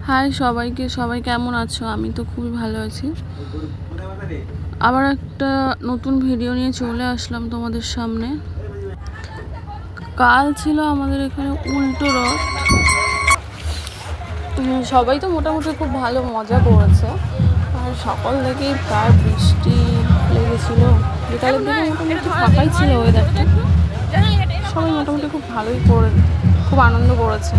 High সবাইকে, সবাই কেমন আছো? আমি তো খুবই ভালো আছি। আবার একটা নতুন ভিডিও নিয়ে চলে আসলাম তোমাদের সামনে। কাল ছিল আমাদের এখানে উল্টো রথ। সবাই তো মোটামুটি খুব ভালো মজা করেছে। আর সকাল থেকেই প্রায় বৃষ্টি লেগেছিল। বিকালের দিকে মোটামুটি ফাঁকাই ছিল ওয়েদারটা। সবাই মোটামুটি খুব ভালোই খুব আনন্দ করেছে।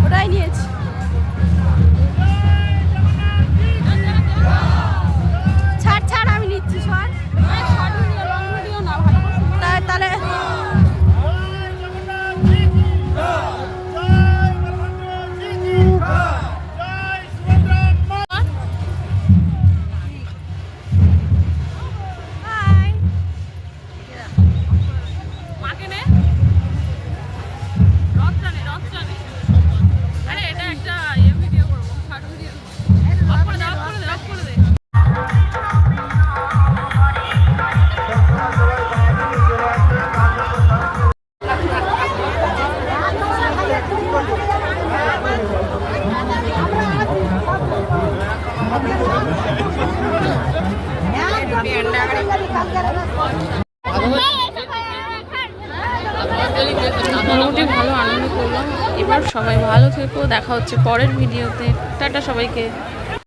ওটাই নিয়েছি। ছাড় আমি নিচ্ছি সর। তাহলে মোটামুটি ভালো আনন্দ করলাম। এবার সবাই ভালো থেকো, দেখা হচ্ছে পরের ভিডিওতে। টাটা সবাইকে।